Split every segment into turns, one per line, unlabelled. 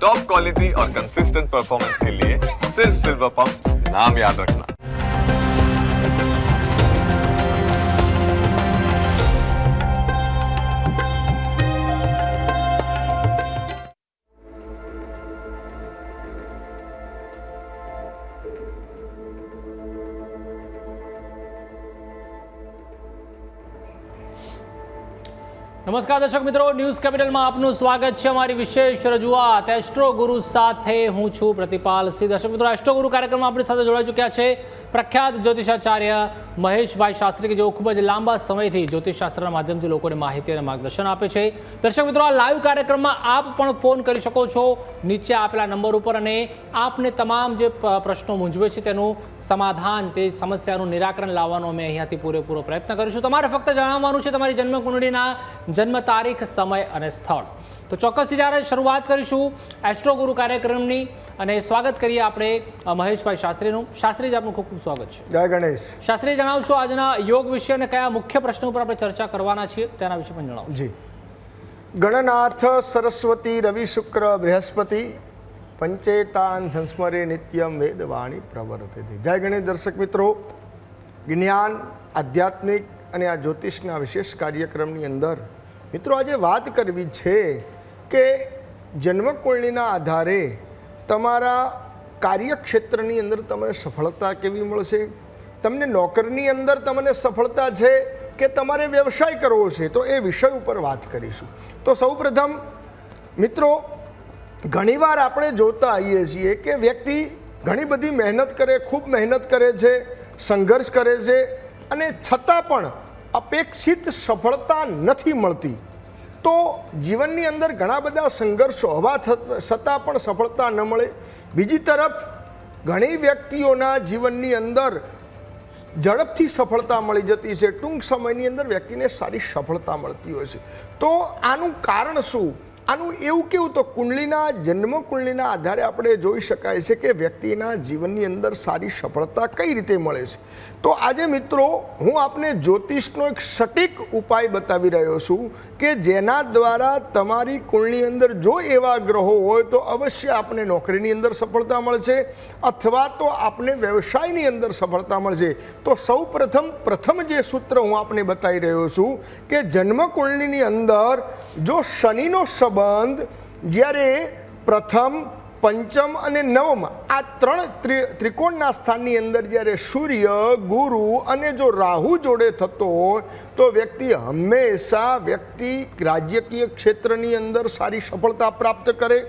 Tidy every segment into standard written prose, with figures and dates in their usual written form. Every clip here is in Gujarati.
टॉप क्वालिटी और कंसिस्टेंट परफॉर्मेंस के लिए सिर्फ सिल्वर पंप नाम याद रखना।
નમસ્કાર દર્શક મિત્રો, ન્યૂઝ કેપિટલમાં આપનું સ્વાગત છે। અમારી વિશેષ રજૂઆત એસ્ટ્રો ગુરુ સાથે હું છું પ્રતિપાલ સિંહ। દર્શક મિત્રો, એસ્ટ્રો ગુરુ કાર્યક્રમમાં આપણી સાથે જોડાઈ ચૂક્યા છે પ્રખ્યાત જ્યોતિષાચાર્ય મહેશભાઈ શાસ્ત્રી, કે જેઓ ખૂબ જ લાંબા સમયથી જ્યોતિષશાસ્ત્રના માધ્યમથી લોકોને માહિતી અને માર્ગદર્શન આપે છે। દર્શક મિત્રો, આ લાઈવ કાર્યક્રમમાં આપ પણ ફોન કરી શકો છો નીચે આપેલા નંબર ઉપર, અને આપને તમામ જે પ્રશ્નો મૂંઝવે છે તેનું સમાધાન, તે સમસ્યાનું નિરાકરણ લાવવાનો અમે અહીંયાથી પૂરેપૂરો પ્રયત્ન કરીશું। તમારે ફક્ત જણાવવાનું છે તમારી જન્મકુંડળીના જન્મ તારીખ, સમય અને સ્થળ। તો ચોક્કસથી જ્યારે શરૂઆત કરીશું એસ્ટ્રો ગુરુ કાર્યક્રમની, અને સ્વાગત કરીએ આપણે મહેશભાઈ શાસ્ત્રીનું। શાસ્ત્રીજી, આપનું ખૂબ ખૂબ સ્વાગત છે।
જય ગણેશ।
શાસ્ત્રી, જણાવશો આજના યોગ વિશે અને કયા મુખ્ય પ્રશ્નો ઉપર આપણે ચર્ચા કરવાના છીએ તેના વિશે પણ જણાવો।
જી, ગણનાથ સરસ્વતી રવિ શુક્ર બૃહસ્પતિ પંચેતાન સંસ્મરે નિત્યમ વેદવાણી પ્રવર્તતે। જય ગણેશ। દર્શક મિત્રો, જ્ઞાન, આધ્યાત્મિક અને આ જ્યોતિષના વિશેષ કાર્યક્રમની અંદર મિત્રો આજે વાત કરવી છે કે જન્મકુંડળીના આધારે તમારા કાર્યક્ષેત્રની અંદર તમને સફળતા કેવી મળશે, તમને નોકરીની અંદર તમને સફળતા છે કે તમારે વ્યવસાય કરવો છે, તો એ વિષય ઉપર વાત કરીશું। તો સૌપ્રથમ મિત્રો, ઘણીવાર આપણે જોતા આવીએ છીએ કે વ્યક્તિ ઘણી બધી મહેનત કરે, ખૂબ મહેનત કરે છે, સંઘર્ષ કરે છે, અને છતાં પણ અપેક્ષિત સફળતા નથી મળતી। તો જીવનની અંદર ઘણા બધા સંઘર્ષો હોવા છતાં પણ સફળતા ન મળે। બીજી તરફ ઘણી વ્યક્તિઓના જીવનની અંદર ઝડપથી સફળતા મળી જતી છે, ટૂંક સમયની અંદર વ્યક્તિને સારી સફળતા મળતી હોય છે। તો આનું કારણ શું? આનું એવું કેવું, તો કુંડલીના જન્મ કુંડલીના આધારે આપણે જોઈ શકાય છે કે વ્યક્તિના જીવનની અંદર સારી સફળતા કઈ રીતે મળે છે। તો આજે મિત્રો હું આપને જ્યોતિષનો એક સટીક ઉપાય બતાવી રહ્યો છું કે જેના દ્વારા તમારી કુંડલી અંદર જો એવા ગ્રહો હોય તો અવશ્ય આપને નોકરીની અંદર સફળતા મળશે, અથવા તો આપને વ્યવસાયની અંદર સફળતા મળશે। તો સૌ પ્રથમ જે સૂત્ર હું આપને બતાવી રહ્યો છું કે જન્મ કુંડલીની અંદર જો શનિનો સંબંધ જ્યારે પ્રથમ, પંચમ અને નવમ આ ત્રણ ત્રિકોણના સ્થાનની અંદર જ્યારે સૂર્ય, ગુરુ અને જો રાહુ જોડે થતો હોય તો વ્યક્તિ હંમેશા રાજકીય ક્ષેત્રની અંદર સારી સફળતા પ્રાપ્ત કરે।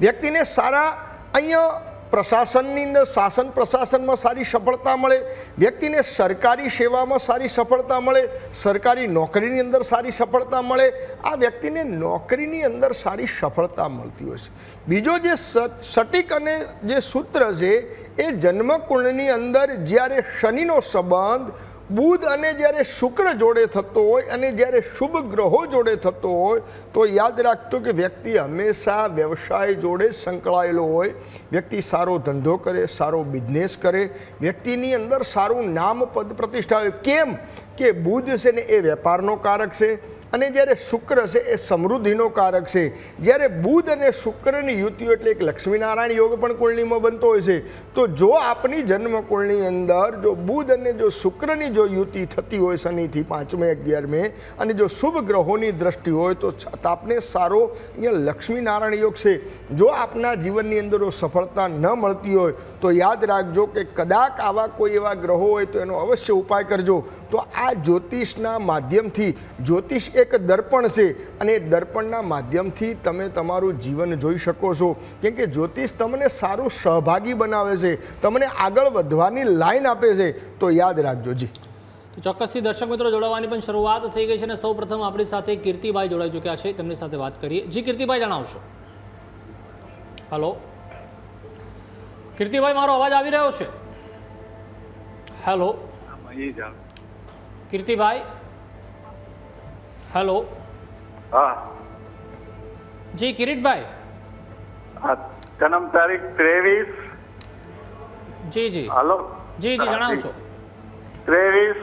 વ્યક્તિને સારા અહીંયા પ્રશાસનની અંદર શાસન પ્રશાસનમાં સારી સફળતા મળે, વ્યક્તિને સરકારી સેવામાં સારી સફળતા મળે, સરકારી નોકરીની અંદર સારી સફળતા મળે। આ વ્યક્તિને નોકરીની અંદર સારી સફળતા મળતી હોય છે। બીજો જે સટીક અને જે સૂત્ર છે એ જન્મકુંડની અંદર જ્યારે શનિનો સંબંધ બુધ અને જ્યારે શુક્ર જોડે થતો હોય અને જ્યારે શુભ ગ્રહો જોડે થતો હોય તો યાદ રાખતો કે વ્યક્તિ હંમેશા વ્યવસાય જોડે સંકળાયેલો હોય। વ્યક્તિ સારો ધંધો કરે, સારો બિઝનેસ કરે, વ્યક્તિની અંદર સારું નામ, પદ, પ્રતિષ્ઠા હોય। કેમ કે બુધ છે ને એ વેપારનો કારક છે, અને જ્યારે શુક્ર છે એ સમૃદ્ધિનો કારક છે। જ્યારે બુધ અને શુક્રની યુતિ એટલે એક લક્ષ્મીનારાયણ યોગ પણ કુંડલીમાં બનતો હોય છે। તો જો આપની જન્મ કુંડલીની અંદર જો બુધ અને જો શુક્રની જો યુતિ થતી હોય શનિથી 5મે 11મે, અને જો શુભ ગ્રહોની દ્રષ્ટિ હોય તો આપને સારો અહીંયા લક્ષ્મીનારાયણ યોગ છે। જો આપના જીવનની અંદર સફળતા ન મળતી હોય તો યાદ રાખજો કે કદાચ આવા કોઈ એવા ગ્રહો હોય તો એનો અવશ્ય ઉપાય કરજો। તો આ જ્યોતિષના માધ્યમથી, જ્યોતિષ એક દર્પણ છે અને દર્પણના માધ્યમથી તમે તમારું જીવન જોઈ શકો છો, કેમ કે જ્યોતિષ તમને સારું સહભાગી બનાવે છે, તમને આગળ વધવાની લાઈન આપે છે। તો યાદ રાખજો। જી,
તો ચોક્કસથી દર્શક મિત્રો જોડાવાની પણ શરૂઆત થઈ ગઈ છે, અને સૌપ્રથમ આપણી સાથે કીર્તિભાઈ જોડાઈ ચૂક્યા છે, તેમની સાથે વાત કરીએ। જી કીર્તિભાઈ, જણાવશો। હલો કીર્તિભાઈ, મારો અવાજ આવી રહ્યો છે? Hello Kirtibhai, hello.
हाँ
जी किरीटभाई,
जन्म तारीख 23।
जी जी
हेलो
जी जी जણાવશો।
23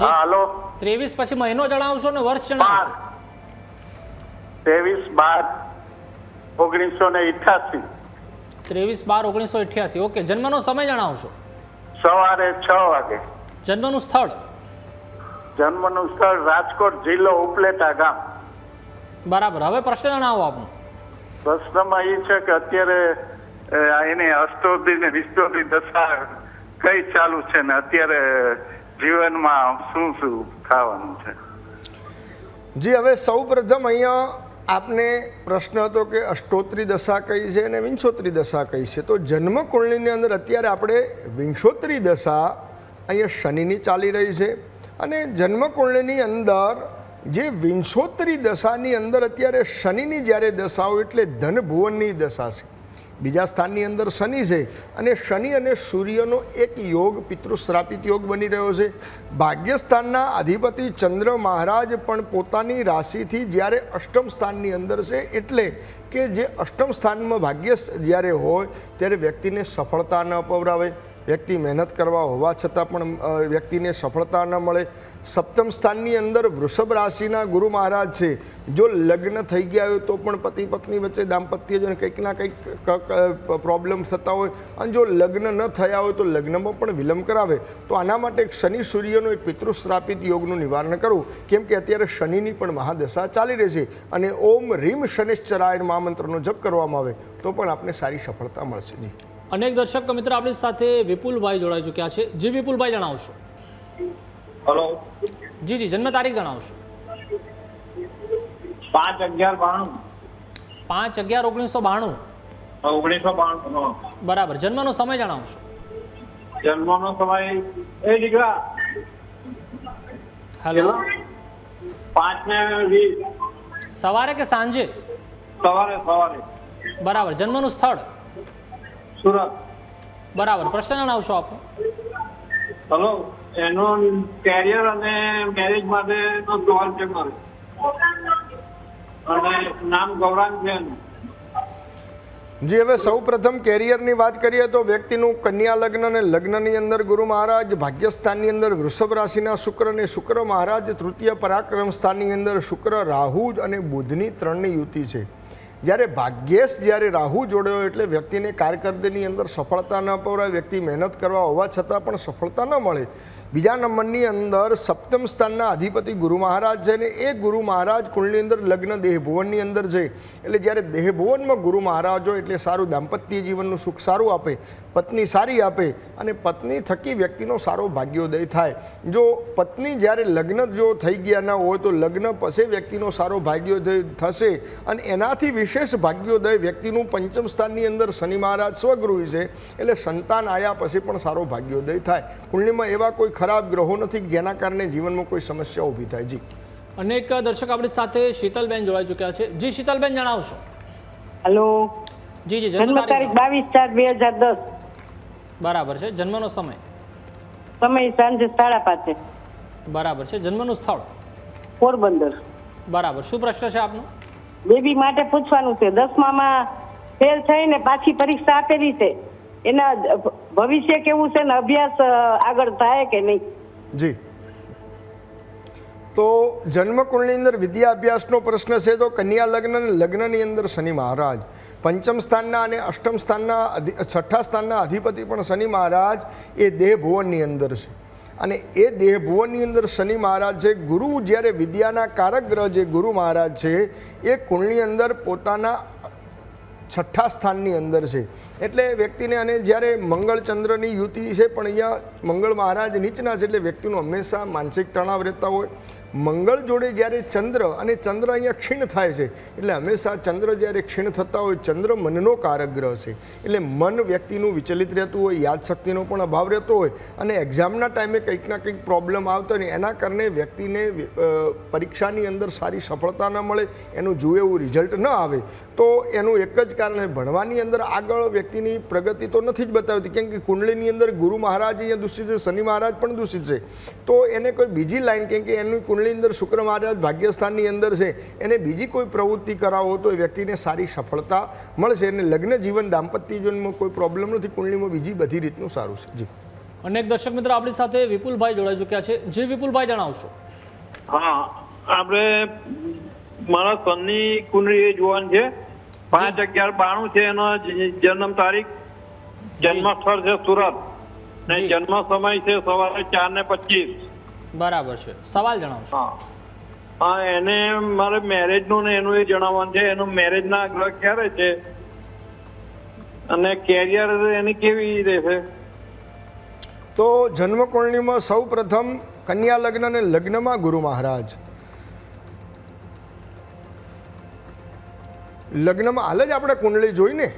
हेलो
23 પછી મહિનો જણાવશો ને વર્ષ જણાવશો?
23/12 1988
23/12/1988. ઓકે, જન્મનો સમય જણાવશો.
સવારે 6 વાગે.
જન્મનું સ્થળ.
જન્મનું સ્થળ રાજકોટ જિલ્લો ઉપલેટા ગામ.
બરાબર. હવે પ્રશ્ન જણાવો આપનો.
પ્રશ્નમાં એ છે કે અત્યારે એની અષ્ટોત્તરી ને વિષ્ટોત્તરી દશા કઈ ચાલુ છે ને અત્યારે જીવનમાં શું શું થવાનું છે?
જી, હવે સૌ પ્રથમ અહીંયા આપને પ્રશ્ન હતો કે અષ્ટોત્તરી દશા કઈ છે અને વિંશોત્તરી દશા કઈ છે. તો જન્મ કુંડળીની અંદર અત્યારે આપણે વિંશોત્તરી દશા અહીંયા શનિની ચાલી રહી છે અને જન્મ કુંડળીની અંદર જે વિંશોત્તરી દશાની અંદર અત્યારે શનિની જ્યારે દશા હોય એટલે ધન ભુવનની દશા છે. બીજા સ્થાનની અંદર શનિ છે અને શનિ અને સૂર્યનો એક યોગ પિતૃશ્રાપિત યોગ બની રહ્યો છે. ભાગ્યસ્થાનના અધિપતિ ચંદ્ર મહારાજ પણ પોતાની રાશિથી જ્યારે અષ્ટમ સ્થાનની અંદર છે એટલે કે જે અષ્ટમ સ્થાનમાં ભાગ્ય જ્યારે હોય ત્યારે વ્યક્તિને સફળતા ન અપવરાવે, વ્યક્તિ મહેનત કરવા હોવા છતાં પણ વ્યક્તિને સફળતા ન મળે. સપ્તમ સ્થાનની અંદર વૃષભ રાશિના ગુરુ મહારાજ છે. જો લગ્ન થઈ ગયા હોય તો પણ પતિ પત્ની વચ્ચે દાંપત્ય જન કંઈક ના કંઈક પ્રોબ્લેમ થતા હોય અને જો લગ્ન ન થયા હોય તો લગ્નમાં પણ વિલંબ કરાવે. તો આના માટે એક શનિ સૂર્યનો એક પિતૃશ્રાપિત યોગનું નિવારણ કરવું, કેમ કે અત્યારે શનિની પણ મહાદશા ચાલી રહી છે અને ઓમ રીમ શનિશ્ચરાય મહામંત્રનો જપ કરવામાં આવે તો પણ આપને સારી સફળતા મળશે. જી,
અનેક દર્શક મિત્રો આપણી સાથે વિપુલભાઈ જોડાઈ ચૂક્યા છે. જી વિપુલભાઈ, જણાવશો.
હેલો.
જી, જન્મ તારીખ જણાવશો.
5/11/92.
5/11/1992.
1992.
બરાબર. જન્મનો સમય જણાવશો.
જન્મનો સમય એ દીકરા
હેલો.
5:20.
સવારે કે સાંજે?
સવારે.
બરાબર. જન્મનું સ્થળ?
સુરત.
બરાબર. પ્રશ્ન જણાવશો આપનો.
હેલો. એનો કેરિયર અને મેરેજ માટેનો સવાલ છે મારે અને નામ ગૌરાંગ છે એનું.
જે હવે સૌ પ્રથમ કેરિયરની વાત કરીએ તો વ્યક્તિનું કન્યા લગ્ન અને લગ્નની અંદર ગુરુ મહારાજ, ભાગ્યસ્થાનની અંદર વૃષભ રાશિના શુક્ર અને શુક્ર મહારાજ તૃતીય પરાક્રમ સ્થાનની અંદર શુક્ર, રાહુ અને બુધની 3ની યુતિ છે. જ્યારે ભાગ્યેશ જ્યારે રાહુ જોડ્યો એટલે વ્યક્તિને કારકિર્દીની અંદર સફળતા ન અપવરાય, વ્યક્તિ મહેનત કરવા હોવા છતાં પણ સફળતા ન મળે. બીજા નંબરની અંદર સપ્તમ સ્થાનના અધિપતિ ગુરુ મહારાજ છે ને એ ગુરુ મહારાજ કુંડની અંદર લગ્ન દેહભુવનની અંદર છે એટલે જ્યારે દેહભુવનમાં ગુરુ મહારાજ હોય એટલે સારું દાંપત્ય જીવનનું સુખ સારું આપે, પત્ની સારી આપે અને પત્ની થકી વ્યક્તિનો સારો ભાગ્યોદય થાય. જો પત્ની જ્યારે લગ્ન જો થઈ ગયા ન હોય તો લગ્ન પછી વ્યક્તિનો સારો ભાગ્યોદય થશે અને એનાથી વિશેષ ભાગ્યોદય વ્યક્તિનું પંચમ સ્થાનની અંદર શનિ મહારાજ સ્વગૃહી છે એટલે સંતાન આવ્યા પછી પણ સારો ભાગ્યોદય થાય. કુંડલીમાં એવા કોઈ ખરાબ ગ્રહો નથી જેના કારણે જીવનમાં કોઈ સમસ્યા ઊભી થાય. જી,
અનેક દર્શક આપણી સાથે શીતલબેન જોડાઈ ચૂક્યા છે. જી શીતલબેન, જણાવશો.
હેલો.
જી,
જન્મ તારીખ 22/4/2010.
બરાબર છે. જન્મનો સમય?
સમય સાંજે 5:30.
બરાબર છે. જન્મનું સ્થળ?
પોરબંદર.
બરાબર. શું પ્રશ્ન છે આપનો?
બેબી માટે પૂછવાનું છે. 10મામાં ફેલ થઈને પાછી પરીક્ષા આપેલી છે, એના ભવિષ્ય કેવું છે ને અભ્યાસ આગળ થાય કે નહીં?
જી, તો જન્મકુંડની અંદર વિદ્યા અભ્યાસનો પ્રશ્ન છે તો કન્યા લગ્ન અને લગ્નની અંદર શનિ મહારાજ, પંચમ સ્થાનના અને અષ્ટમ સ્થાનના છઠ્ઠા સ્થાનના અધિપતિ પણ શનિ મહારાજ એ દેહભુવનની અંદર છે અને એ દેહભુવનની અંદર શનિ મહારાજ છે. ગુરુ જ્યારે વિદ્યાના કારક ગ્રહ જે ગુરુ મહારાજ છે એ કુંડની અંદર પોતાના છઠ્ઠા સ્થાનની અંદર છે એટલે વ્યક્તિને અને જ્યારે મંગળ ચંદ્રની યુતિ છે પણ અહીંયા મંગળ મહારાજ નીચના છે એટલે વ્યક્તિનું હંમેશા માનસિક તણાવ રહેતા હોય. મંગળ જોડે જ્યારે ચંદ્ર અને ચંદ્ર અહીંયા ક્ષીણ થાય છે એટલે હંમેશા ચંદ્ર જ્યારે ક્ષીણ થતા હોય, ચંદ્ર મનનો કારક ગ્રહ છે એટલે મન વ્યક્તિનું વિચલિત રહેતું હોય, યાદશક્તિનો પણ અભાવ રહેતો હોય અને એક્ઝામના ટાઈમે કંઈક ના કંઈક પ્રોબ્લેમ આવતો હોય ને એના કારણે વ્યક્તિને પરીક્ષાની અંદર સારી સફળતા ન મળે, એનું જુએ એવું રિઝલ્ટ ન આવે. તો એનું એક જ કારણ ભણવાની અંદર આગળ વ્યક્તિની પ્રગતિ તો નથી જ બતાવતી કેમ કે કુંડલીની અંદર ગુરુ મહારાજ અહીંયા દૂષિત છે, શનિ મહારાજ પણ દૂષિત છે. તો એને કોઈ બીજી લાઈન કેમ કે એનું કુંડલી અંદર શુક્ર મહારાજ ભાગ્યસ્થાનની અંદર છે એને બીજી કોઈ પ્રવૃત્તિ કરાવો તો એ વ્યક્તિને સારી સફળતા મળશે અને લગ્ન જીવન દાંપત્ય જીવનમાં કોઈ પ્રોબ્લેમ નથી. કુંડલીમાં બીજી બધી રીતનું સારું છે. જી,
અનેક દર્શક મિત્રો આપણી સાથે વિપુલભાઈ જોડાઈ ચૂક્યા છે. જે વિપુલભાઈ, જણાવશો.
હા, આપણે મારા સનની કુંડળી જોવાનું છે. 5/11/92 છે એનો જન્મ તારીખ, જન્મ સ્થળ છે સુરત ને
જી.
જન્મ સમય છે સવારે 4:25.
બરાબર છે, સવાલ જણાવશો.
હા, એને મારે મેરેજનું ને એનું એ જણાવવાનું છે. એનું મેરેજના ગ્રહ ક્યારે છે અને કેરિયર એની કેવી રહેશે?
તો જન્મ કુંડળીમાં સૌ પ્રથમ કન્યા લગ્ન અને લગ્નમાં ગુરુ મહારાજ. લગ્નમાં હાલ જ આપણે કુંડળી જોઈને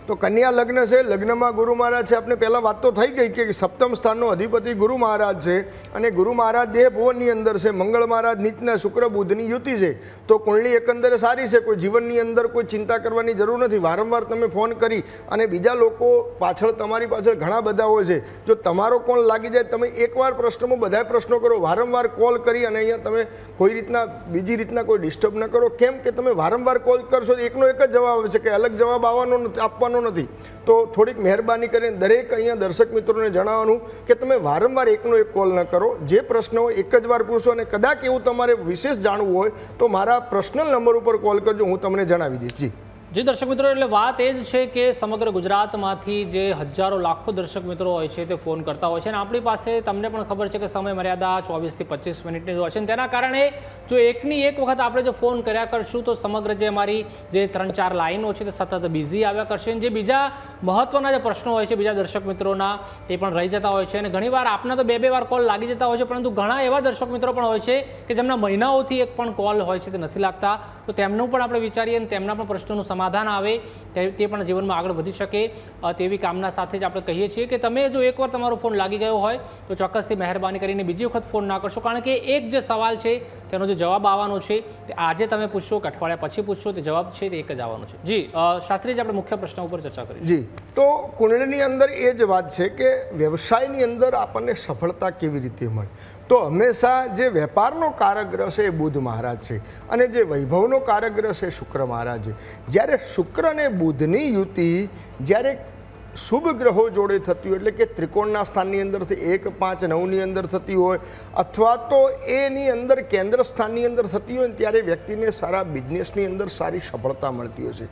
તો કન્યા લગ્ન છે, લગ્નમાં ગુરુ મહારાજ છે. આપણે પહેલાં વાત તો થઈ ગઈ કે સપ્તમ સ્થાનનો અધિપતિ ગુરુ મહારાજ છે અને ગુરુ મહારાજ દેહ ભુવનની અંદર છે. મંગળ મહારાજ નીચના શુક્ર બુધની યુતિ છે. તો કુંડળી એકંદરે સારી છે, કોઈ જીવનની અંદર કોઈ ચિંતા કરવાની જરૂર નથી. વારંવાર તમે ફોન કરી અને બીજા લોકો પાછળ તમારી પાછળ ઘણા બધા હોય છે. જો તમારો કોલ લાગી જાય, તમે એકવાર પ્રશ્નમાં બધાય પ્રશ્નો કરો, વારંવાર કોલ કરી અને અહીંયા તમે કોઈ રીતના બીજી રીતના કોઈ ડિસ્ટર્બ ન કરો. કેમ કે તમે વારંવાર કોલ કરશો એકનો એક જ જવાબ આવશે કે અલગ જવાબ આવવાનો આપવાનો નથી. તો થોડીક મહેરબાની કરીને દરેક અહીંયા દર્શક મિત્રોને જણાવવાનું કે તમે વારંવાર એકનો એક કોલ ન કરો. જે પ્રશ્ન હોય એક જ વાર પૂછો અને કદાચ એવું તમારે વિશેષ જાણવું હોય તો મારા પર્સનલ નંબર ઉપર કોલ કરજો, હું તમને જણાવી દઈશ. જી
જી દર્શક મિત્રો, એટલે વાત એ જ છે કે સમગ્ર ગુજરાતમાંથી જે હજારો લાખો દર્શક મિત્રો હોય છે તે ફોન કરતા હોય છે અને આપણી પાસે તમને પણ ખબર છે કે સમય મર્યાદા 24 થી 25 મિનિટની હોય છે અને તેના કારણે જો એકની એક વખત આપણે જો ફોન કર્યા કરશું તો સમગ્ર જે અમારી જે 3-4 લાઈનો છે તે સતત બિઝી આવ્યા કરશે અને જે બીજા મહત્વના જે પ્રશ્નો હોય છે બીજા દર્શક મિત્રોના તે પણ રહી જતા હોય છે અને ઘણીવાર આપના તો બે વાર કોલ લાગી જતા હોય છે, પરંતુ ઘણા એવા દર્શક મિત્રો પણ હોય છે કે જેમના મહિનાઓથી એક પણ કોલ હોય છે તે નથી લાગતા. તો તેમનું પણ આપણે વિચારીએ અને તેમના પણ પ્રશ્નોનું સમાધાન આવે તે પણ જીવનમાં આગળ વધી શકે તેવી કામના સાથે જ આપણે કહીએ છીએ કે તમે જો એકવાર તમારો ફોન લાગી ગયો હોય તો ચોક્કસથી મહેરબાની કરીને બીજી વખત ફોન ના કરશો, કારણ કે એક જે સવાલ છે તેનો જે જવાબ આવવાનો છે તે આજે તમે પૂછશો કે અઠવાડિયા પછી પૂછશો, તે જવાબ છે તે એક જ આવવાનો છે. જી શાસ્ત્રીજી, આપણે મુખ્ય પ્રશ્ન ઉપર ચર્ચા કરીશું.
જી, તો કુંડળીની અંદર એ જ વાત છે કે વ્યવસાયની અંદર આપણને સફળતા કેવી રીતે મળે. તો હંમેશા જે વેપારનો કારક ગ્રહ છે એ બુધ મહારાજ છે અને જે વૈભવનો કારક ગ્રહ છે શુક્ર મહારાજ છે. જ્યારે શુક્ર અને બુધની યુતિ જ્યારે શુભ ગ્રહો જોડે થતી હોય, એટલે કે ત્રિકોણના સ્થાનની અંદરથી 1, 5, 9ની અંદર થતી હોય અથવા તો એની અંદર કેન્દ્ર સ્થાનની અંદર થતી હોય ને ત્યારે વ્યક્તિને સારા બિઝનેસની અંદર સારી સફળતા મળતી હોય છે.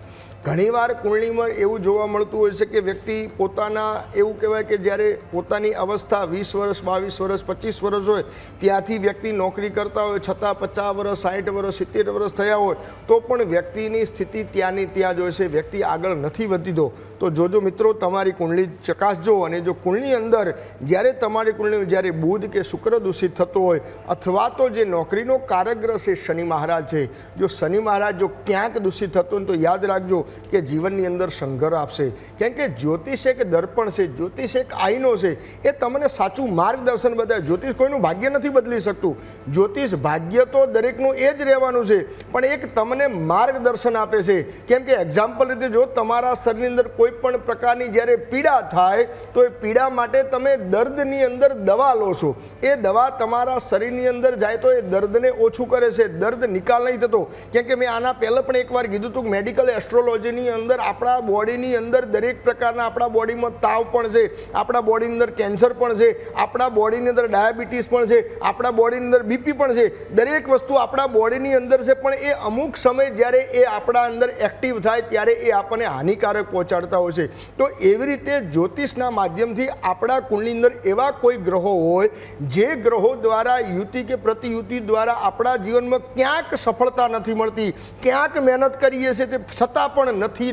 ઘણીવાર કુંડળીમાં એવું જોવા મળતું હોય છે કે વ્યક્તિ પોતાના એવું કહેવાય કે જ્યારે પોતાની અવસ્થા 20 વર્ષ, 22 વર્ષ, 25 વર્ષ હોય ત્યાંથી વ્યક્તિ નોકરી કરતા હોય છતાં 50 વર્ષ, 60 વર્ષ, 70 વર્ષ થયા હોય તો પણ વ્યક્તિની સ્થિતિ ત્યાંની ત્યાં જ હોય છે, વ્યક્તિ આગળ નથી વધતો. તો જોજો મિત્રો, તમારી કુંડળી ચકાસજો અને જો કુંડળી અંદર જ્યારે તમારી કુંડળી જ્યારે બુધ કે શુક્ર દૂષિત થતો હોય અથવા તો જે નોકરીનો કારક ગ્રહ છે શનિ મહારાજ છે, જો શનિ મહારાજ જો ક્યાંક દૂષિત થતો હોય તો યાદ રાખજો કે જીવનની અંદર સંઘર્ષ આપશે. કેમ કે જ્યોતિષ એક દર્પણ છે, જ્યોતિષ એક આઈનો છે, એ તમને સાચું માર્ગદર્શન બતાવે. જ્યોતિષ કોઈનું ભાગ્ય નથી બદલી શકતું. જ્યોતિષ ભાગ્ય તો દરેકનું એ જ રહેવાનું છે, પણ એક તમને માર્ગદર્શન આપે છે. કેમ કે એક્ઝામ્પલ રીતે જો તમારા શરીરની અંદર કોઈ પણ પ્રકારની જ્યારે પીડા થાય તો એ પીડા માટે તમે દર્દની અંદર દવા લો છો. એ દવા તમારા શરીરની અંદર જાય તો એ દર્દને ઓછું કરે છે, દર્દ નિકાલ નહીં થતો. કેમ કે મેં આના પહેલાં પણ એકવાર કીધું હતું કે મેડિકલ એસ્ટ્રોલોજીની અંદર આપણા બોડીની અંદર દરેક પ્રકારના આપણા બોડીમાં તાવ પણ છે, આપણા બોડીની અંદર કેન્સર પણ છે, આપણા બોડીની અંદર ડાયાબિટીસ પણ છે, આપણા બોડીની અંદર બીપી પણ છે. દરેક વસ્તુ આપણા બોડીની અંદર છે, પણ એ અમુક સમય જ્યારે એ આપણા અંદર એક્ટિવ થાય ત્યારે એ આપણને હાનિકારક પહોંચાડતા હોય છે. તો એવી રીતે જ્યોતિષના માધ્યમથી આપણા કુંડની અંદર એવા કોઈ ગ્રહો હોય જે ગ્રહો દ્વારા યુતિ કે પ્રતિયુતિ દ્વારા આપણા જીવનમાં ક્યાંક સફળતા નથી મળતી, ક્યાંક મહેનત કરીએ છીએ તે છતાં પણ નથી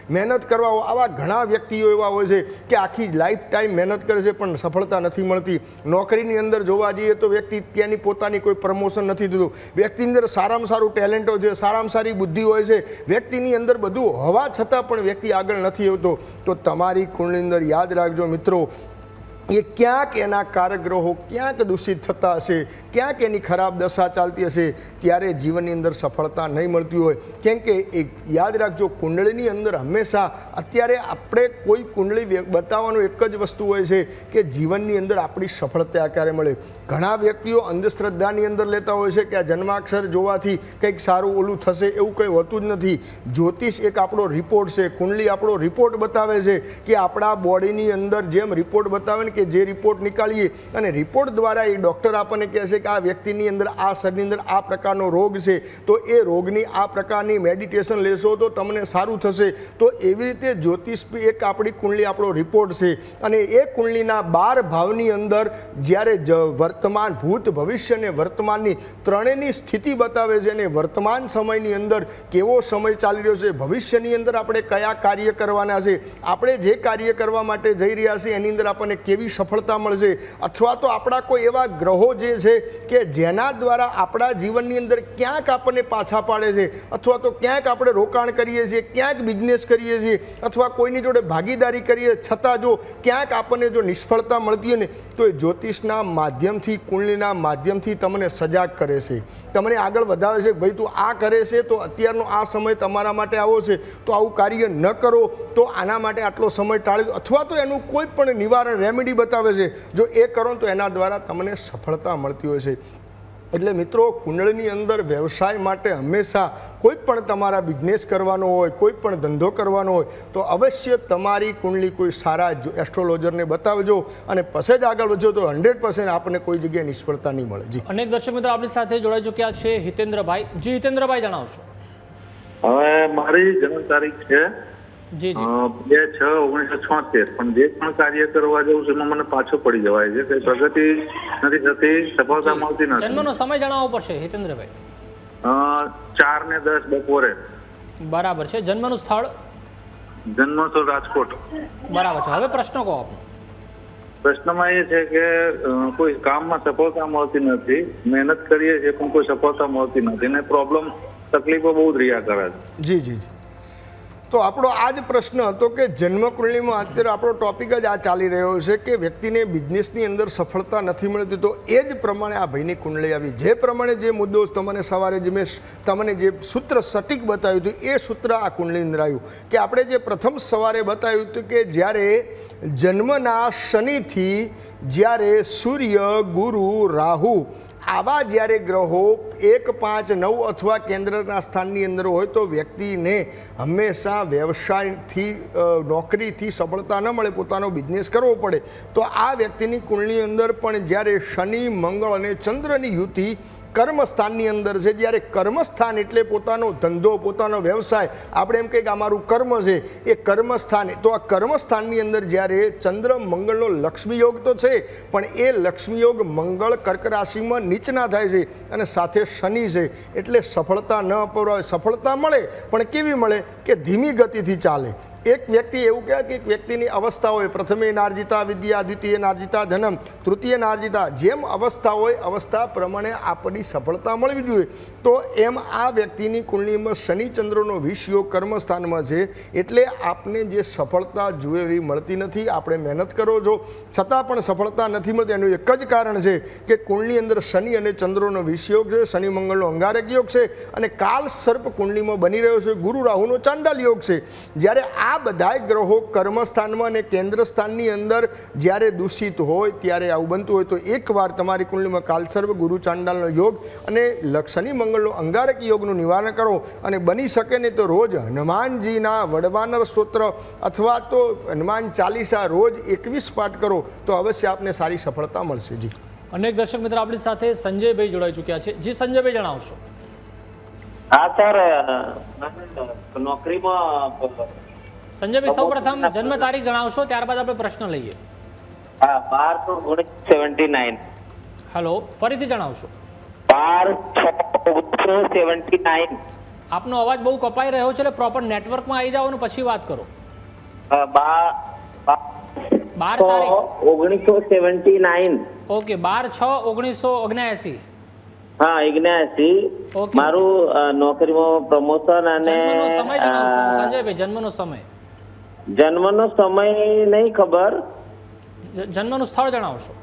મહેનત કરવા. આવા ઘણા વ્યક્તિઓ એવા હોય છે કે આખી લાઈફ ટાઈમ મહેનત કરે છે પણ સફળતા નથી મળતી. નોકરીની અંદર જોવા જઈએ તો વ્યક્તિ ત્યાંની પોતાની કોઈ પ્રમોશન નથી થતું. વ્યક્તિની અંદર સારામાં સારું ટેલેન્ટ હોય છે, સારામાં સારી બુદ્ધિ હોય છે, વ્યક્તિની અંદર બધું હોવા છતાં પણ વ્યક્તિ આગળ નથી આવતો. તો તમારી કુંડળીની અંદર યાદ રાખજો મિત્રો, એ ક્યાંક એના કારક ગ્રહો ક્યાંક દૂષિત થતા હશે, ક્યાંક એની ખરાબ દશા ચાલતી હશે, ત્યારે જીવનની અંદર સફળતા નહીં મળતી હોય. કેમ કે એક યાદ રાખજો, કુંડળીની અંદર હંમેશા અત્યારે આપણે કોઈ કુંડળી બતાવવાનું એક જ વસ્તુ હોય છે કે જીવનની અંદર આપણી સફળતા ક્યારે મળે. ઘણા વ્યક્તિઓ અંધશ્રદ્ધાની અંદર લેતા હોય છે કે આ જન્માક્ષર જોવાથી કંઈક સારું ઓલું થશે, એવું કંઈ હોતું જ નથી. જ્યોતિષ એક આપણો રિપોર્ટ છે, કુંડળી આપણો રિપોર્ટ બતાવે છે કે આપણા બોડીની અંદર જેમ રિપોર્ટ બતાવે માની કે જે રિપોર્ટ નીકાળીએ અને રિપોર્ટ દ્વારા એ ડૉક્ટર આપણને કહે છે કે આ વ્યક્તિની અંદર આ શરીરની અંદર આ પ્રકારનો રોગ છે, તો એ રોગની આ પ્રકારની મેડિટેશન લેશો તો તમને સારું થશે. તો એવી રીતે જ્યોતિષ એક આપણી કુંડલી આપણો રિપોર્ટ છે અને એ કુંડલીના 12 ભાવની અંદર જ્યારે વર્તમાન, ભૂત, ભવિષ્ય અને વર્તમાનની ત્રણેયની સ્થિતિ બતાવે છે અને વર્તમાન સમયની અંદર કેવો સમય ચાલી રહ્યો છે, ભવિષ્યની અંદર આપણે કયા કાર્ય કરવાના છે, આપણે જે કાર્ય કરવા માટે જઈ રહ્યા છીએ એની અંદર આપણને કેવી સફળતા મળશે, અથવા તો આપણા કોઈ એવા ગ્રહો જે છે કે જેના દ્વારા આપણા જીવનની અંદર ક્યાંક આપણને પાછા પાડે છે, અથવા તો ક્યાંક આપણે રોકાણ કરીએ છીએ, ક્યાંક બિઝનેસ કરીએ છીએ અથવા કોઈની જોડે ભાગીદારી કરીએ છતાં જો ક્યાંક આપણને જો નિષ્ફળતા મળતી હોય ને તો એ જ્યોતિષના માધ્યમથી, કુંડલીના માધ્યમથી તમને સજાગ કરે છે, તમને આગળ વધાવે છે. ભાઈ તું આ કરે છે તો અત્યારનો આ સમય તમારા માટે આવો છે, તો આવું કાર્ય ન કરો, તો આના માટે આટલો સમય ટાળી દો, અથવા તો એનું કોઈ પણ નિવારણ, રેમેડી બતાવે છે. જો એ કરો તો એના દ્વારા તમને સફળતા મળતી હોય છે. એટલે મિત્રો, કુંડળીની અંદર વ્યવસાય માટે હંમેશા કોઈ પણ તમારા બિઝનેસ કરવાનો હોય, કોઈ પણ ધંધો કરવાનો હોય તો અવશ્ય તમારી કુંડલી કોઈ સારા એસ્ટ્રોલોજરને બતાવજો અને પછી જ આગળ વધજો, તો 100% આપણને કોઈ જગ્યાએ નિષ્ફળતા નહીં મળે. જી,
અનેક દર્શક મિત્રો આપણી સાથે જોડાઈ ચૂક્યા છે હિતેન્દ્રભાઈ. જી હિતેન્દ્રભાઈ, જણાવશો.
હવે મારી જન્મ તારીખ છે
જી જી
2/6/1976, પણ જે પણ કાર્ય કરવા જવું છે એમાં મને પાછો પડી જવાય છે, કઈ પ્રગતિ નથી થતી, સફળતા મળતી નથી.
જન્મનો સમય જણાવવો પડશે હિતેન્દ્રભાઈ.
4:10 બપોરે.
બરાબર છે. જન્મનું સ્થળ?
જન્મ તો રાજકોટ.
બરાબર છે. હવે પ્રશ્ન કહો આપનો.
પ્રશ્નમાં એ છે કે કોઈ કામમાં સફળતા મળતી નથી, મહેનત કરીએ છીએ પણ કોઈ સફળતા મળતી નથી અને પ્રોબ્લેમ, તકલીફો બહુ જ રહ્યા કરે છે.
જી જી. તો આપણો આ જ પ્રશ્ન હતો કે જન્મકુંડલીમાં અત્યારે આપણો ટોપિક જ આ ચાલી રહ્યો છે કે વ્યક્તિને બિઝનેસની અંદર સફળતા નથી મળતી. તો એ જ પ્રમાણે આ ભાઈની કુંડલી આવી, જે પ્રમાણે જે મુદ્દો તમને સવારે જે મેં તમને જે સૂત્ર સટીક બતાવ્યું હતું એ સૂત્ર આ કુંડલીની અંદર આવ્યું કે આપણે જે પ્રથમ સવારે બતાવ્યું હતું કે જ્યારે જન્મના શનિથી જ્યારે સૂર્ય, ગુરુ, રાહુ આવા જ્યારે ગ્રહો 1, 5, 9 અથવા કેન્દ્રના સ્થાનની અંદર હોય તો વ્યક્તિને હંમેશા વ્યવસાયથી, નોકરીથી સફળતા ન મળે, પોતાનો બિઝનેસ કરવો પડે. તો આ વ્યક્તિની કુંડલી અંદર પણ જ્યારે શનિ, મંગળ અને ચંદ્રની યુતિ કર્મસ્થાનની અંદર છે, જ્યારે કર્મસ્થાન એટલે પોતાનો ધંધો, પોતાનો વ્યવસાય, આપણે એમ કહીએ કે અમારું કર્મ છે એ કર્મસ્થાન. તો આ કર્મસ્થાનની અંદર જ્યારે ચંદ્ર મંગળનો લક્ષ્મી યોગ તો છે, પણ એ લક્ષ્મી યોગ મંગળ કર્ક રાશિમાં નીચના થાય છે અને સાથે શનિ છે, એટલે સફળતા ન અપાય. સફળતા મળે પણ કેવી મળે કે ધીમી ગતિથી ચાલે. એક વ્યક્તિ એવું કહે કે એક વ્યક્તિની અવસ્થા હોય, પ્રથમે નાર્જિતા વિદ્યા, દ્વિતીય નાર્જિતા ધનમ, તૃતીય નાર્જિતા, જેમ અવસ્થા હોય અવસ્થા પ્રમાણે આપણી સફળતા મળવી જોઈએ. તો એમ આ વ્યક્તિની કુંડલીમાં શનિ ચંદ્રનો વિષયોગ કર્મસ્થાનમાં છે, એટલે આપને જે સફળતા જોઈએ એવી મળતી નથી. આપણે મહેનત કરો છો છતાં પણ સફળતા નથી મળતી. એનું એક જ કારણ છે કે કુંડલી અંદર શનિ અને ચંદ્રનો વિષયોગ છે, શનિ મંગળનો અંગારક યોગ છે અને કાલ સર્પ કુંડલીમાં બની રહ્યો છે, ગુરુ રાહુનો ચાંડાલ યોગ છે. જ્યારે આ બધાય ગ્રહો કર્મસ્થાનમાં અને કેન્દ્ર સ્થાનની અંદર જ્યારે દૂષિત હોય ત્યારે આવું બનતું હોય તો એકવાર તમારી કુંડલીમાં કાલસર્પ, ગુરુ ચાંડાલનો યોગ અને શનિ મંગળનો અંગારક યોગનું નિવારણ કરો અને બની શકે ને તો રોજ હનુમાનજીના વડવાનર સ્તોત્ર અથવા તો હનુમાન ચાલીસા રોજ 21 પાઠ કરો તો અવશ્ય આપને સારી સફળતા મળશે. જી,
અનેક દર્શક મિત્રો આપણી સાથે સંજયભાઈ જોડાઈ ચૂક્યા છે. જી સંજયભાઈ, જણાવશો.
હા સર, નોકરીમાં
સંજયભાઈ સૌપ્રથમ જન્મ તારીખ જણાવશો, ત્યારબાદ આપણે પ્રશ્ન લઈએ.
હા, 12/6/1979.
હેલો, ફરીથી જણાવશો.
12/6/1979.
આપનો અવાજ બહુ કપાઈ રહ્યો છે, એટલે પ્રોપર નેટવર્કમાં આવી જાઓ અને પછી વાત કરો. 12 તારીખ
1979.
ઓકે, 12/6/1979.
હા, 79.
ઓકે.
મારું નોકરીમાં પ્રમોશન અને
જન્મનો સમય જણાવશો સંજયભાઈ. જન્મનો સમય?
જન્મનો સમય નહીં ખબર.
જન્મનું સ્થળ જણાવશો.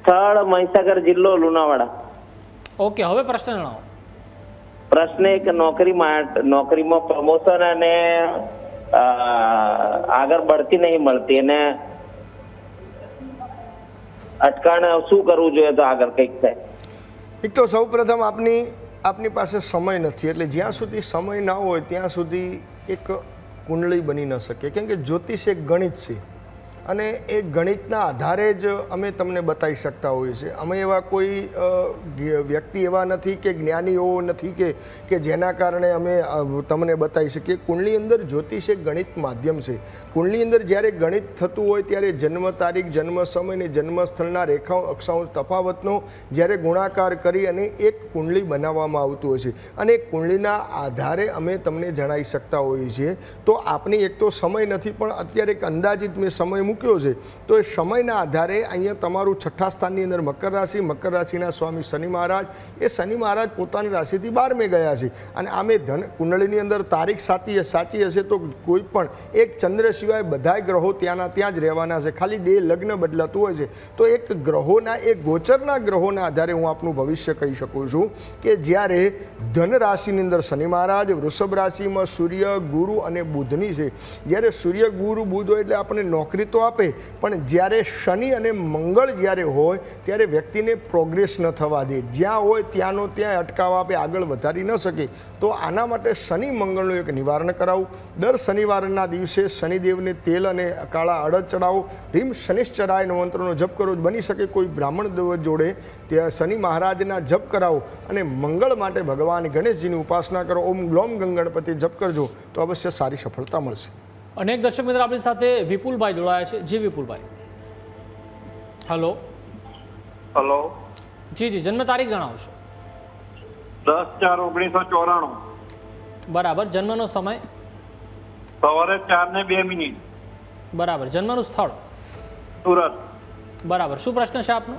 સ્થળ મહીસાગર જિલ્લો, લુણાવાડા.
ઓકે, હવે પ્રશ્ન જણાવો.
પ્રશ્ન એક, નોકરીમાં પ્રમોશન અને આગળ બઢતી નહીં મળતી અને અટકણ શું કરવું જોઈએ તો આગળ કંઈક થાય?
એક તો સૌ પ્રથમ આપની પાસે સમય નથી, એટલે જ્યાં સુધી સમય ના હોય ત્યાં સુધી એક કુંડળી બની ન શકે. કેમ કે જ્યોતિષ એક ગણિત છે અને એ ગણિતના આધારે જ અમે તમને બતાવી શકતા હોઈએ છીએ. અમે એવા કોઈ વ્યક્તિ એવા નથી કે જ્ઞાનીઓ નથી કે જેના કારણે અમે તમને બતાવી શકીએ. કુંડલી અંદર જ્યોતિષ એક ગણિત માધ્યમ છે. કુંડલી અંદર જ્યારે ગણિત થતું હોય ત્યારે જન્મ તારીખ, જન્મ સમય અને જન્મ સ્થળના રેખાઓ અક્ષાંશ તફાવતનો જ્યારે ગુણાકાર કરી અને એક કુંડલી બનાવવામાં આવતું હોય છે અને કુંડલીના આધારે અમે તમને જણાવી શકતા હોઈએ છીએ. તો આપની એક તો સમય નથી, પણ અત્યારે એક અંદાજિત મેં સમય મૂક્યો છે. તો એ સમયના આધારે અહીંયા તમારું છઠ્ઠા સ્થાનની અંદર મકર રાશિના સ્વામી શનિ મહારાજ, એ શનિ મહારાજ પોતાની રાશિથી 12મે ગયા છે. અને આમે ધન કુંડળીની અંદર તારીખ સાચી હશે તો કોઈ પણ એક ચંદ્ર સિવાય બધાય ગ્રહો ત્યાં જ રહેવાના છે. ખાલી 2 લગ્ન બદલાતું હોય છે. તો એક ગ્રહોના, એક ગોચરના ગ્રહોના આધારે હું આપનું ભવિષ્ય કહી શકું છું કે જ્યારે ધન રાશિની અંદર શનિ મહારાજ, વૃષભ રાશિમાં સૂર્ય, ગુરુ અને બુધની છે. જ્યારે સૂર્ય, ગુરુ, બુધ હોય એટલે આપણને નોકરી તો આપે, પણ જ્યારે શનિ અને મંગળ જ્યારે હોય ત્યારે વ્યક્તિને પ્રોગ્રેસ ન થવા દે. જ્યાં હોય ત્યાંનો ત્યાં અટકાવ આપે, આગળ વધારી ન શકે. તો આના માટે શનિ મંગળનું એક નિવારણ કરાવું. દર શનિવારના દિવસે શનિદેવને તેલ અને કાળા અડદ ચડાવો. રીમ શનિશ્ચરાય મંત્રનો જપ કરો. બની શકે કોઈ બ્રાહ્મણ જોડે ત્યાં શનિ મહારાજના જપ કરાવો અને મંગળ માટે ભગવાન ગણેશજીની ઉપાસના કરો. ઓમ ગ્લોમ ગણપતિ જપ કરજો તો અવશ્ય સારી સફળતા મળશે.
અનેક દર્શક મિત્રો આપણી સાથે વિપુલભાઈ જોડાયા છે. જી વિપુલભાઈ. હલો.
હલો.
જી જન્મ તારીખ જણાવશો.
10/4/1994.
બરાબર. જન્મનો સમય?
સવારે 4:02.
બરાબર. જન્મનું સ્થળ?
સુરત.
બરાબર. શું પ્રશ્ન છે આપનો?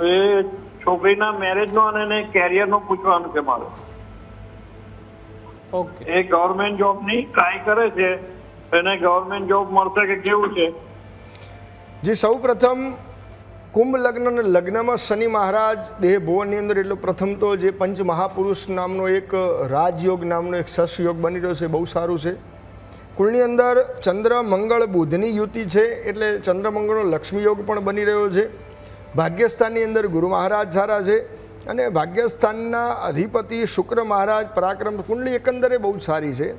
એ છોકરીના મેરેજનો અને કેરિયરનો પૂછવાનું છે મારે.
ઓકે.
એ ગવર્મેન્ટ જોબની ટ્રાય કરે છે, એને ગવર્મેન્ટ જોબ મળશે કે કેવું છે?
જે સૌ પ્રથમ કુંભ લગ્ન અને લગ્નમાં શનિ મહારાજ દેહ ભુવનની અંદર, એટલે પ્રથમ તો જે પંચ મહાપુરુષ નામનો એક રાજયોગ નામનો એક સસ યોગ બની રહ્યો છે, બહુ સારું છે. કુળની અંદર ચંદ્ર મંગળ બુધની યુતિ છે, એટલે ચંદ્ર મંગળનો લક્ષ્મી યોગ પણ બની રહ્યો છે. ભાગ્યસ્થાનની અંદર ગુરુ મહારાજ સારા છે અને ભાગ્યસ્થાનના અધિપતિ શુક્ર મહારાજ પરાક્રમ. કુંડલી એકંદરે બહુ સારી છે.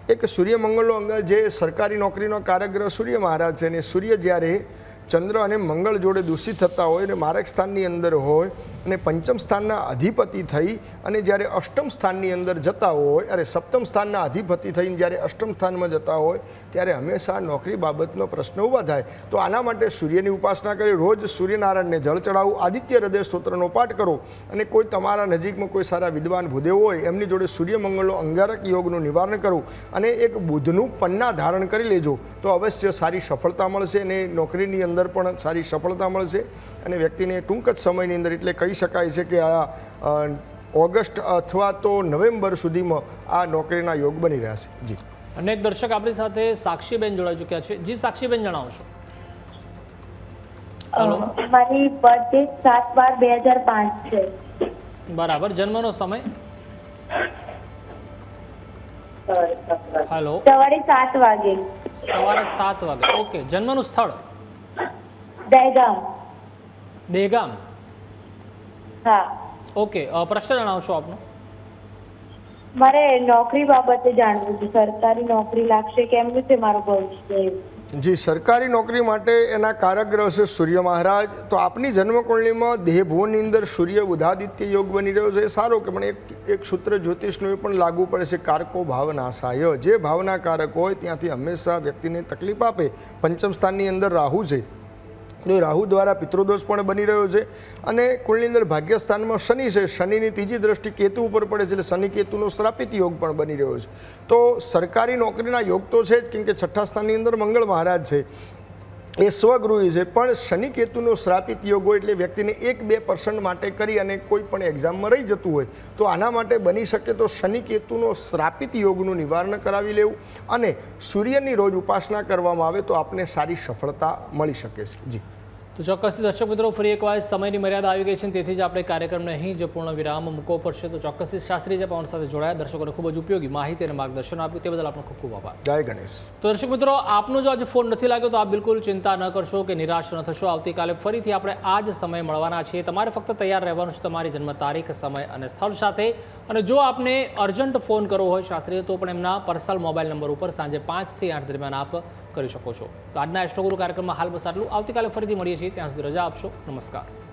એક સૂર્ય મંગળનો અંગ, જે સરકારી નોકરીનો કારગ્રહ સૂર્ય મહારાજ છે, અને સૂર્ય જ્યારે ચંદ્ર અને મંગળ જોડે દૂષિત થતા હોય અને મારક સ્થાનની અંદર હોય અને પંચમ સ્થાનના અધિપતિ થઈ અને જ્યારે અષ્ટમ સ્થાનની અંદર જતા હોય, અરે સપ્તમ સ્થાનના અધિપતિ થઈને જ્યારે અષ્ટમ સ્થાનમાં જતા હોય ત્યારે હંમેશા નોકરી બાબતનો પ્રશ્ન ઊભા થાય. તો આના માટે સૂર્યની ઉપાસના કરી, રોજ સૂર્યનારાયણને જળ ચડાવવું, આદિત્ય હૃદય સ્તોત્રનો પાઠ કરો અને કોઈ તમારા નજીકમાં કોઈ સારા વિદ્વાન ભૂદેવ હોય એમની જોડે સૂર્ય મંગળનો અંગારક યોગનું નિવારણ કરવું અને એક બુધનું પન્ના ધારણ કરી લેજો તો અવશ્ય સારી સફળતા મળશે અને નોકરીની અંદર પણ સારી સફળતા મળશે. અને વ્યક્તિને ટૂંક જ સમયની અંદર, એટલે કહી શકાય છે કે આ ઓગસ્ટ અથવા તો નવેમ્બર સુધીમાં આ નોકરીના યોગ બની રહ્યા છે. જી.
અનેક દર્શક આપણી સાથે સાક્ષીબેન જોડાઈ ચૂક્યા છે. જી સાક્ષીબેન, જણાવશો.
મારી બર્થડે 7/12/2005 છે.
બરાબર. જન્મનો સમય? હેલો.
સવારે 7 વાગે.
સવારે 7 વાગે. ઓકે. જન્મનું સ્થળ?
દહેગામ.
દહેગામ.
હા.
ઓકે. પ્રશ્ન જણાવશો આપનો.
મારે નોકરી બાબતે જાણવું છે. સરકારી નોકરી લાગશે કેમનું છે મારું ભવિષ્ય?
જી, સરકારી નોકરી માટે એના કારગ્રહ છે સૂર્ય મહારાજ. તો આપની જન્મકુંડલીમાં દેહભુવનની અંદર સૂર્ય બુધાદિત્ય યોગ બની રહ્યો છે, એ સારો. કે પણ એક સૂત્ર જ્યોતિષનું એ પણ લાગુ પડે છે, કારકો ભાવનાશાય. જે ભાવના કારક હોય ત્યાંથી હંમેશા વ્યક્તિને તકલીફ આપે. પંચમ સ્થાનની અંદર રાહુ છે, તો રાહુ દ્વારા પિતૃદોષ પણ બની રહ્યો છે. અને કુળની અંદર ભાગ્યસ્થાનમાં શનિ છે, શનિની ત્રીજી દ્રષ્ટિ કેતુ ઉપર પડે છે, એટલે શનિ કેતુનો શ્રાપિત યોગ પણ બની રહ્યો છે. તો સરકારી નોકરીના યોગ તો છે જ, કેમ કે છઠ્ઠા સ્થાનની અંદર મંગળ મહારાજ છે, એ સ્વગૃહી છે. પણ શનિ કેતુનો શ્રાપિત યોગ હોય એટલે વ્યક્તિને 1-2% માટે કરી અને કોઈ પણ એક્ઝામમાં રહી જતું હોય તો આના માટે બની શકે તો શનિ કેતુનો શ્રાપિત યોગનું નિવારણ કરાવી લેવું અને સૂર્યની રોજ ઉપાસના કરવામાં આવે તો આપને સારી સફળતા મળી શકે છે. જી.
તો ચોક્કસથી દર્શક મિત્રો, ફરી એકવાર સમયની મર્યાદા આવી ગઈ છે, તેથી જ આપણે કાર્યક્રમને અહીં જ પૂર્ણ વિરામ મૂકવો પડશે. તો ચોક્કસથી શાસ્ત્રીજી પવન સાથે જોડાયા, દર્શકોને ખૂબ જ ઉપયોગી માહિતી અને માર્ગદર્શન આપ્યું, તે બદલ આપનો ખૂબ ખૂબ આભાર.
જય ગણેશ.
તો દર્શક મિત્રો, આપનો જો આજે ફોન નથી લાગ્યો તો આપ બિલકુલ ચિંતા ન કરશો કે નિરાશ ન થશો. આવતીકાલે ફરીથી આપણે આ જ સમય મળવાના છીએ. તમારે ફક્ત તૈયાર રહેવાનું છે તમારી જન્મ તારીખ, સમય અને સ્થળ સાથે. અને જો આપને અર્જન્ટ ફોન કરવો હોય શાસ્ત્રીય, તો પણ એમના પર્સનલ મોબાઈલ નંબર ઉપર સાંજે 5 થી 8 દરમિયાન આપ કરી શકો છો. તો આજના એસ્ટ્રોગુરુ કાર્યક્રમમાં હાલ બસ આટલું. આવતીકાલે ફરીથી મળીએ છીએ. ત્યાં સુધી રજા આપશો. નમસ્કાર.